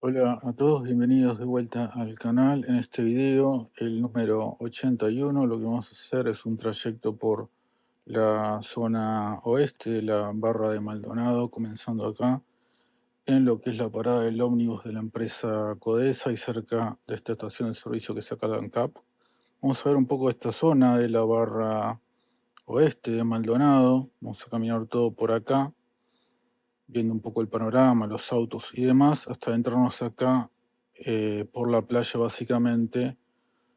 Hola a todos, bienvenidos de vuelta al canal. En este video, el número 81, lo que vamos a hacer es un trayecto por la zona oeste de la Barra de Maldonado, comenzando acá en lo que es la parada del ómnibus de la empresa Codesa y cerca de esta estación de servicio que es acá la ANCAP. Vamos a ver un poco esta zona de la Barra oeste de Maldonado. Vamos a caminar todo por acá, viendo un poco el panorama, los autos y demás, hasta entrarnos acá por la playa básicamente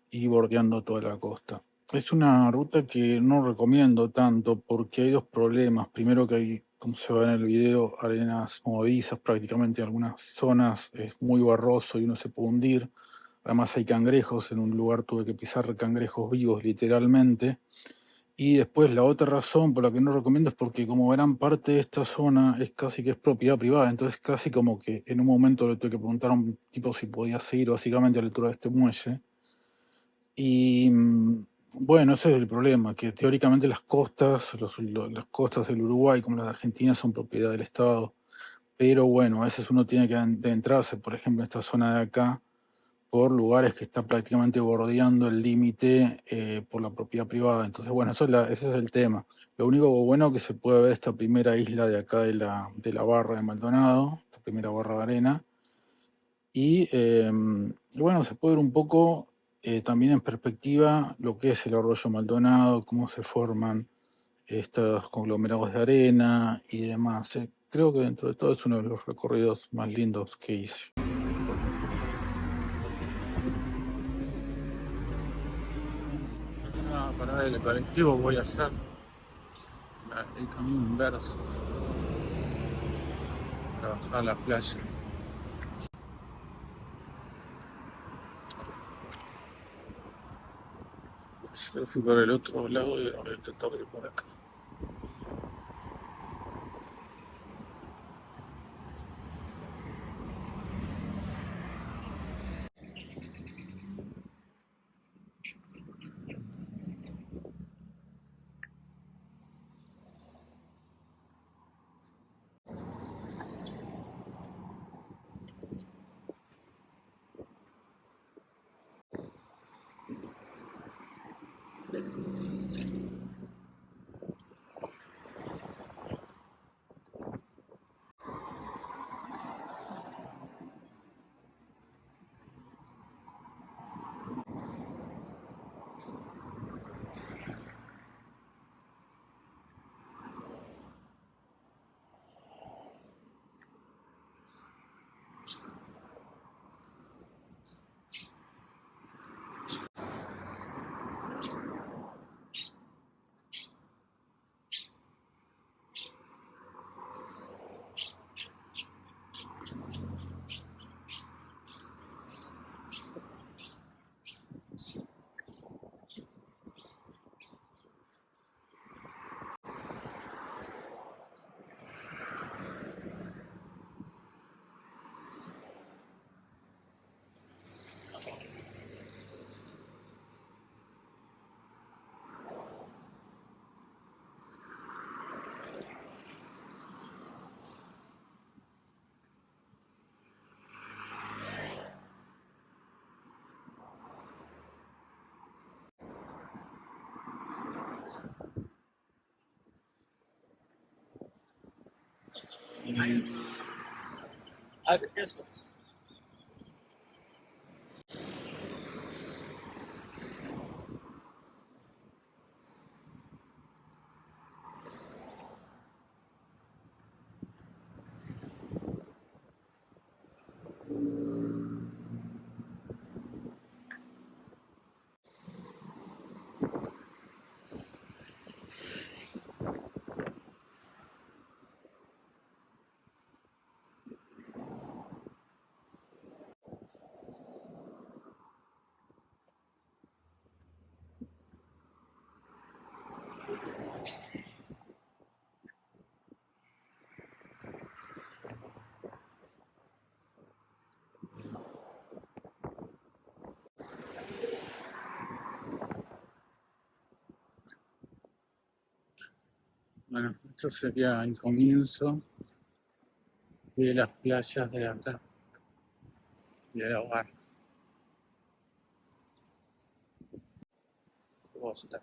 y bordeando toda la costa. Es una ruta que no recomiendo tanto porque hay dos problemas. Primero que hay, como se ve en el video, arenas movedizas prácticamente en algunas zonas, es muy barroso y uno se puede hundir. Además hay cangrejos, en un lugar tuve que pisar cangrejos vivos literalmente. Y después la otra razón por la que no recomiendo es porque como gran parte de esta zona es casi que es propiedad privada, entonces casi como que en un momento le tuve que preguntar a un tipo si podía seguir básicamente a la altura de este muelle. Y bueno, ese es el problema, que teóricamente las costas, las costas del Uruguay como las de Argentina son propiedad del Estado, pero bueno, a veces uno tiene que adentrarse, por ejemplo, en esta zona de acá por lugares que está prácticamente bordeando el límite por la propiedad privada. Entonces, bueno, ese es el tema. Lo único bueno que se puede ver esta primera isla de acá de la barra de Maldonado, la primera barra de arena. Y bueno, se puede ver un poco también en perspectiva lo que es el arroyo Maldonado, cómo se forman estos conglomerados de arena y demás. Creo que dentro de todo es uno de los recorridos más lindos que hice. Una parada del colectivo voy a hacer el camino inverso para bajar a la playa. Yo fui por el otro lado y ahora voy a intentar ir por acá. Bueno, esto sería el comienzo de las playas de acá. y el hogar. Bosta.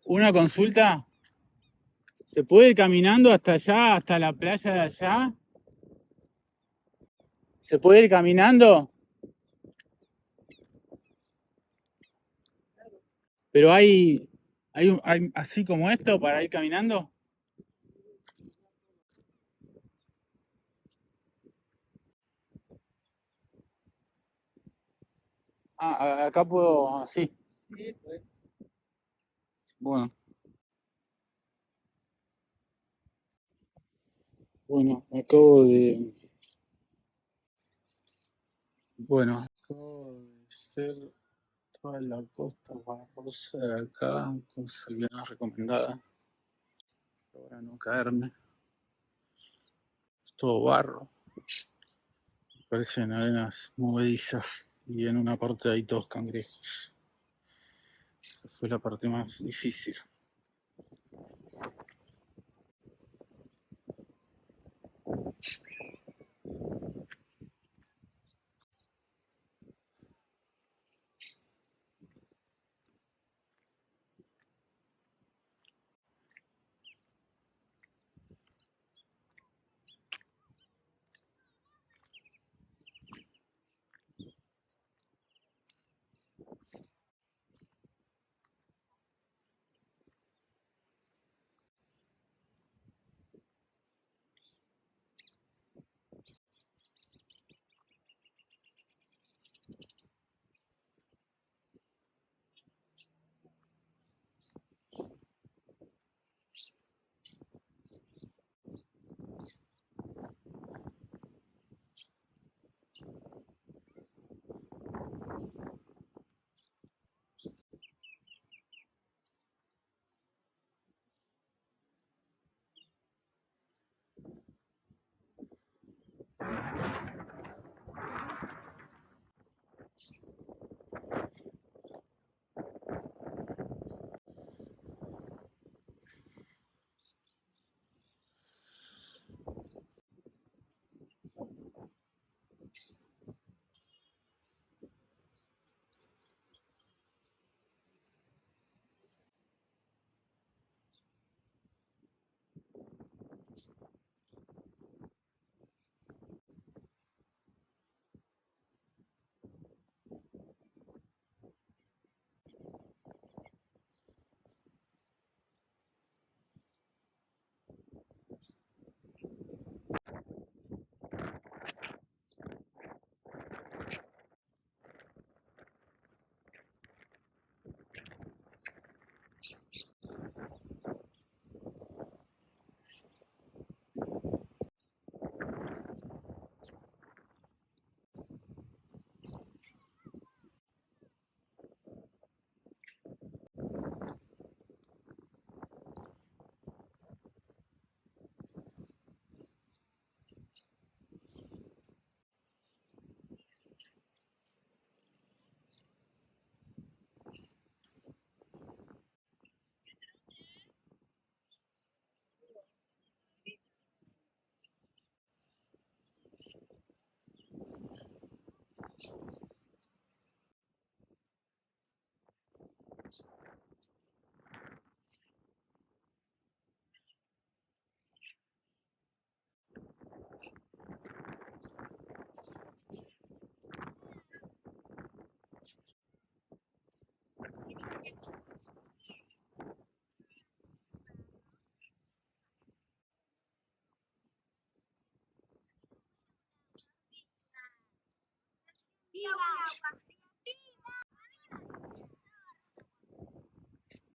Una consulta. ¿Se puede ir caminando hasta allá, hasta la playa de allá? ¿Se puede ir caminando? Pero hay así como esto para ir caminando. Acá puedo, así. Bueno, acabo de hacer toda la costa barrosa de acá, cosa bien recomendada, para no caerme. Es todo barro, parecen arenas movedizas y en una parte hay dos cangrejos. Esa fue la parte más difícil. Viva el agua!